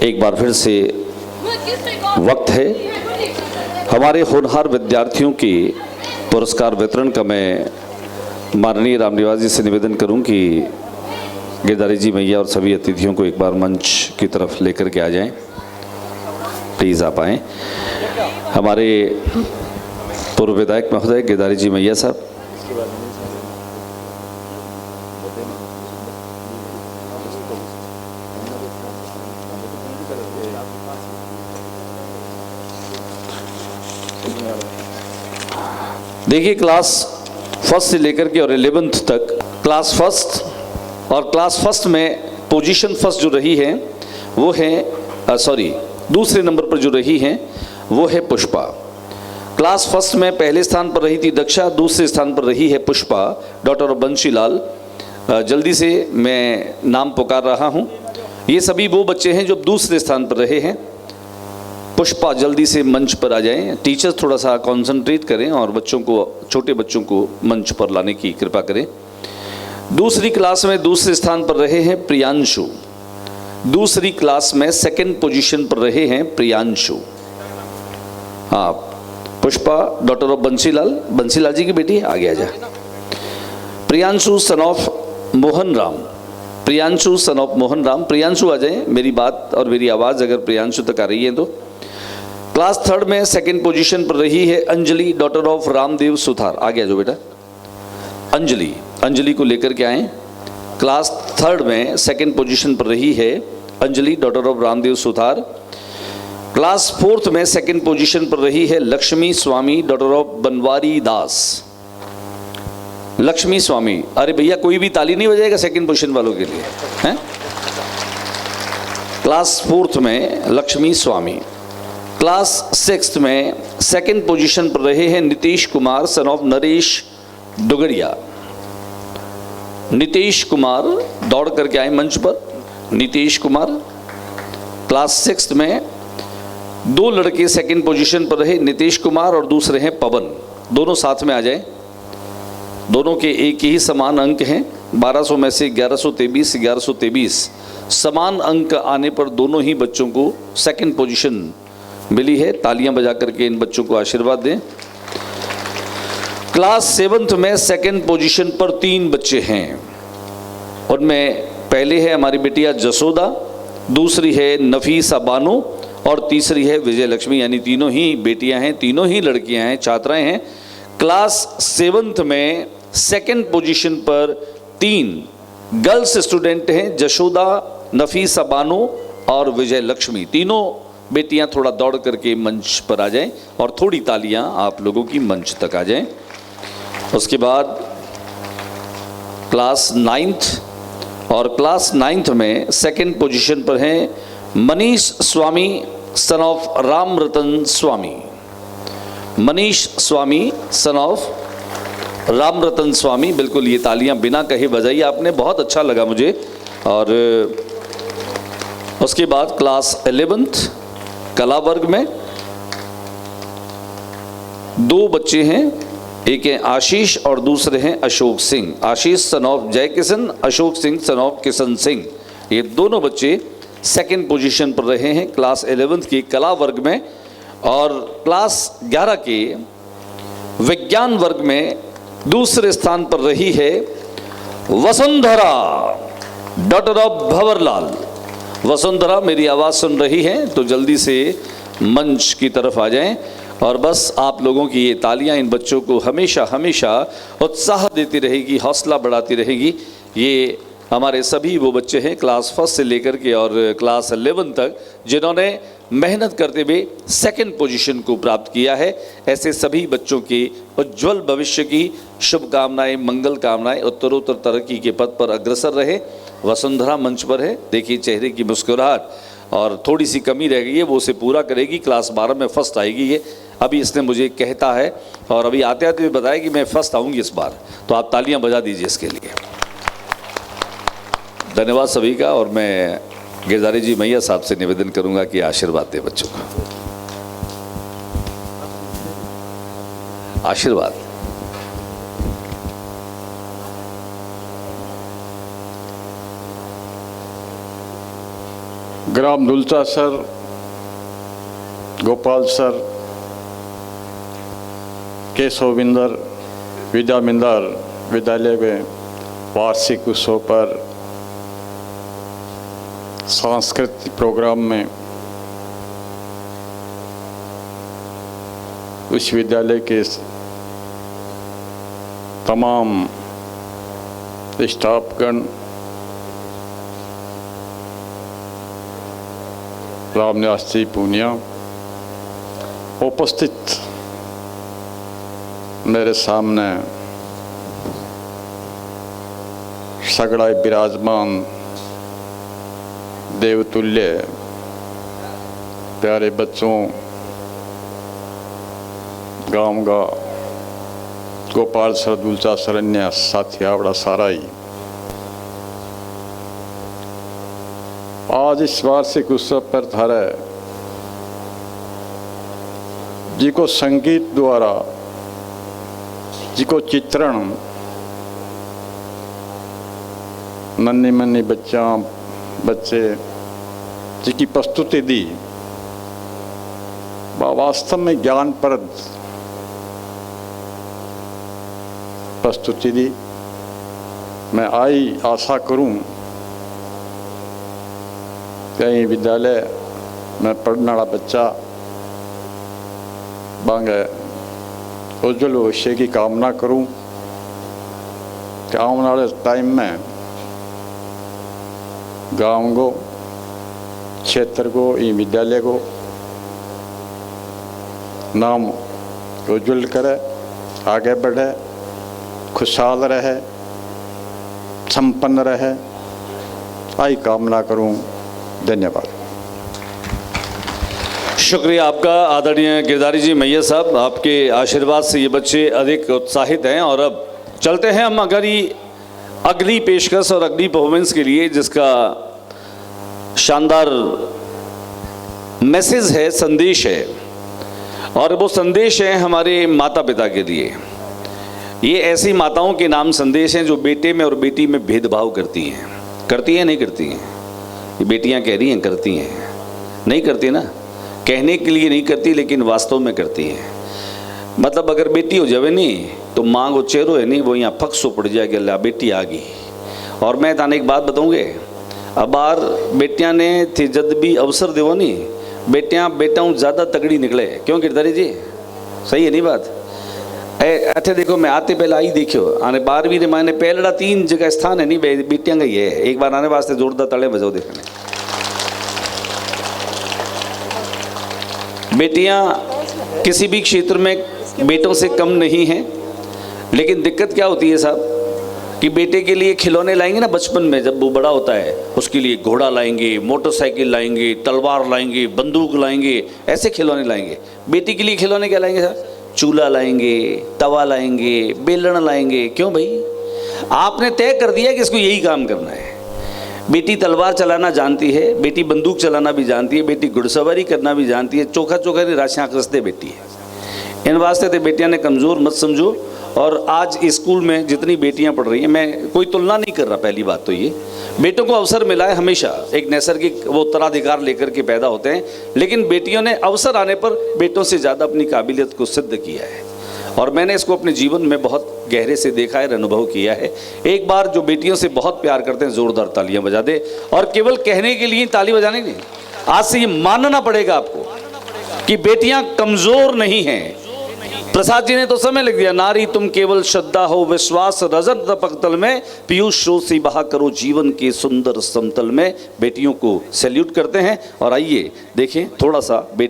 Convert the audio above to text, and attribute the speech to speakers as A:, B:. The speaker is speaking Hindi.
A: एक बार फिर से वक्त है हमारे होनहार विद्यार्थियों की पुरस्कार वितरण का। मैं माननीय रामनिवास जी से निवेदन करूं कि गिरधारी जी मैया और सभी अतिथियों को एक बार मंच की तरफ लेकर के आ जाएं। प्लीज़ आप आएँ। हमारे पूर्व विधायक महोदय गिरधारी जी मैया साहब, देखिए क्लास फर्स्ट से लेकर के और 11th तक क्लास फर्स्ट और क्लास फर्स्ट में पोजीशन फर्स्ट जो रही है वो है दूसरे नंबर पर जो रही है वो है पुष्पा। क्लास फर्स्ट में पहले स्थान पर रही थी दक्षा, दूसरे स्थान पर रही है पुष्पा डॉक्टर बंशीलाल। जल्दी से मैं नाम पुकार रहा हूँ। ये सभी वो बच्चे हैं जो दूसरे स्थान पर रहे हैं। पुष्पा जल्दी से मंच पर आ जाएं। टीचर्स थोड़ा सा कंसंट्रेट करें और बच्चों को, छोटे बच्चों को मंच पर लाने की कृपा करें। दूसरी क्लास में दूसरे स्थान पर रहे हैं प्रियांशु। दूसरी क्लास में सेकंड पोजीशन पर रहे हैं प्रियांशु। हाँ, पुष्पा डॉटर ऑफ बंसीलाल जी की बेटी आगे आ जा। Priyanshu son of Mohan Ram. Priyanshu son of Mohan Ram. Priyanshu आ जाए। मेरी बात और मेरी आवाज़ अगर प्रियांशु तक आ रही है तो। क्लास थर्ड में सेकंड पोजीशन पर रही है अंजलि डॉटर ऑफ रामदेव सुथार। आगे आ जाओ बेटा। अंजलि को लेकर के आए। क्लास थर्ड में सेकंड पोजीशन पर रही है Anjali daughter of Ramdev Suthar. Class fourth में सेकंड पोजीशन पर रही है लक्ष्मी स्वामी डॉटर ऑफ बनवारी दास। लक्ष्मी स्वामी, अरे भैया कोई भी ताली नहीं बजाएगा सेकंड पोजीशन वालों के लिए हैं? क्लास फोर्थ में लक्ष्मी स्वामी। क्लास सिक्स्थ में सेकंड पोजीशन पर रहे हैं नीतीश कुमार सन ऑफ नरेश डुगड़िया। नीतीश कुमार दौड़ करके आए मंच पर। नीतीश कुमार। क्लास सिक्स्थ में दो लड़के सेकंड पोजीशन पर रहे, नीतीश कुमार और दूसरे हैं पवन। दोनों साथ में आ जाएं। दोनों के एक ही समान अंक हैं। 1200 में से 1123 समान अंक आने पर दोनों ही बच्चों को सेकंड पोजीशन मिली है। तालियां बजा करके इन बच्चों को आशीर्वाद दें। क्लास सेवंथ में सेकंड पोजीशन पर 3 बच्चे हैं। उनमें पहले है हमारी बेटिया जसोदा, दूसरी है नफीसा बानो और तीसरी है विजय लक्ष्मी। यानी तीनों ही बेटियां हैं, तीनों ही लड़कियां हैं, छात्राएं हैं। क्लास सेवंथ में सेकंड पोजीशन पर 3 गर्ल्स स्टूडेंट हैं, जशोदा, नफीसा बानो और विजय लक्ष्मी। तीनों बेटियां थोड़ा दौड़ करके मंच पर आ जाएं और थोड़ी तालियां आप लोगों की मंच तक आ जाएं। उसके बाद क्लास नाइन्थ और क्लास नाइन्थ में सेकंड पोजीशन पर हैं Manish Swami son of Ram Ratan Swami. Manish Swami son of Ram Ratan Swami. बिल्कुल ये तालियां बिना कहे बजाई आपने, बहुत अच्छा लगा मुझे। और उसके बाद क्लास 11th कला वर्ग में 2 बच्चे हैं। एक है आशीष और दूसरे हैं अशोक सिंह। आशीष सन ऑफ जय किशन, अशोक सिंह सन ऑफ किशन सिंह। ये दोनों बच्चे सेकंड पोजीशन पर रहे हैं क्लास 11th की कला वर्ग में। और क्लास 11 के विज्ञान वर्ग में दूसरे स्थान पर रही है वसुंधरा डॉटर ऑफ भंवरलाल। वसुंधरा मेरी आवाज़ सुन रही हैं तो जल्दी से मंच की तरफ आ जाएं। और बस आप लोगों की ये तालियां इन बच्चों को हमेशा हमेशा उत्साह देती रहेगी, हौसला बढ़ाती रहेगी। ये हमारे सभी वो बच्चे हैं क्लास फर्स्ट से लेकर के और क्लास 11 तक जिन्होंने मेहनत करते हुए सेकंड पोजीशन को प्राप्त किया है। ऐसे सभी बच्चों के उज्ज्वल भविष्य की शुभकामनाएं, मंगल कामनाएं, उत्तरोत्तर तरक्की के पथ पर अग्रसर रहे। वसुंधरा मंच पर है, देखिए चेहरे की मुस्कुराहट, और थोड़ी सी कमी रह गई है वो उसे पूरा करेगी। क्लास 12 में फर्स्ट आएगी ये, अभी इसने मुझे कहता है और अभी आते आते भी बताया कि मैं फर्स्ट आऊँगी इस बार। तो आप तालियाँ बजा दीजिए इसके लिए। धन्यवाद सभी का। और मैं गिरधारी जी मैया साहब से निवेदन करूंगा कि आशीर्वाद दें बच्चों को। आशीर्वाद।
B: ग्राम दुलचा सर, गोपाल सर, केशवबिंदर विद्यामिंदर विद्यालय में वार्षिक उत्सव पर सांस्कृतिक प्रोग्राम में उस विद्यालय के तमाम स्टाफगण, रामनिवास जी पूनिया उपस्थित मेरे सामने सगड़ाई विराजमान देवतुल्य प्यारे बच्चों, गांव का गोपाल सर, दुलचा सरन्या साथी आवड़ा सारा ही आज इस वार्षिक उत्सव पर थारे जी को संगीत द्वारा, जी को चित्रण नन्ही मन्नी बच्चे जी की प्रस्तुति दी, वास्तव में ज्ञानप्रद प्रस्तुति दी। मैं आशा करूं कहीं विद्यालय में पढ़ने वाला बच्चा बांगे उज्जवल भविष्य की कामना करूं कि आने वाले टाइम में गांव को, क्षेत्र को, ये विद्यालय को नाम उज्जवल करे, आगे बढ़े, खुशहाल रहे, संपन्न रहे, आई कामना करूं। धन्यवाद।
A: शुक्रिया आपका आदरणीय गिरधारी जी मैया साहब, आपके आशीर्वाद से ये बच्चे अधिक उत्साहित हैं। और अब चलते हैं हम अगली पेशकश और अगली परफॉर्मेंस के लिए, जिसका शानदार मैसेज है, संदेश है। और वो संदेश है हमारे माता पिता के लिए। ये ऐसी माताओं के नाम संदेश हैं जो बेटे में और बेटी में भेदभाव करती हैं। नहीं करती हैं? ये बेटियां कह रही हैं करती हैं, नहीं करती ना, कहने के लिए नहीं करती लेकिन वास्तव में करती हैं। मतलब अगर बेटी हो जावे नहीं तो माँ को चेहरो है नहीं, वो यहाँ फक सो पड़ जाएगी, अल्लाह बेटी आ गई। और मैं ताने एक बात बताऊँगे, अब बार बेटियां ने थी जद भी अवसर देवो नहीं, बेटाऊँ ज़्यादा तगड़ी निकले। क्यों गिरधारी जी, सही है नहीं बात? अच्छा देखो, मैं आते पहले आई देखियो, आने 12वीं रे मैंने पहला 3 जगह स्थान है नहीं बेटियां का ही है। एक बार आने वास्ते जोरदार ताले बजाओ देखने। बेटियां किसी भी क्षेत्र में बेटों से कम नहीं हैं, लेकिन दिक्कत क्या होती है साहब कि बेटे के लिए खिलौने लाएंगे ना बचपन में, जब वो बड़ा होता है उसके लिए घोड़ा लाएंगे, मोटरसाइकिल लाएंगे, तलवार लाएंगे, बंदूक लाएंगे, ऐसे खिलौने लाएंगे। बेटी के लिए खिलौने क्या लाएंगे साहब? चूल्हा लाएंगे, तवा लाएंगे, बेलन लाएंगे। क्यों भाई? आपने तय कर दिया कि इसको यही काम करना है। बेटी तलवार चलाना जानती है, बेटी बंदूक चलाना भी जानती है, बेटी घुड़सवारी करना भी जानती है, चोखा चोखा नहीं राशियाँ कसते बेटी है। इन वास्ते तो बेटियां ने कमज़ोर मत समझो। और आज स्कूल में जितनी बेटियां पढ़ रही हैं, मैं कोई तुलना नहीं कर रहा, पहली बात तो ये, बेटों को अवसर मिला है हमेशा, एक नैसर्गिक वो उत्तराधिकार लेकर के पैदा होते हैं, लेकिन बेटियों ने अवसर आने पर बेटों से ज़्यादा अपनी काबिलियत को सिद्ध किया है। और मैंने इसको अपने जीवन में बहुत गहरे से देखा है, अनुभव किया है। एक बार जो बेटियों से बहुत प्यार करते हैं जोरदार तालियां बजा दे। और केवल कहने के लिए ताली बजाने नहीं, आज से ये मानना पड़ेगा आपको कि बेटियां कमज़ोर नहीं हैं। प्रसाद जी ने तो समय लिख दिया, नारी तुम केवल श्रद्धा हो, विश्वास रजत पक्तल में, पीयूष रोसी बहा करो जीवन के सुंदर समतल में। बेटियों को सैल्यूट करते हैं। और आइए देखें थोड़ा सा बेटी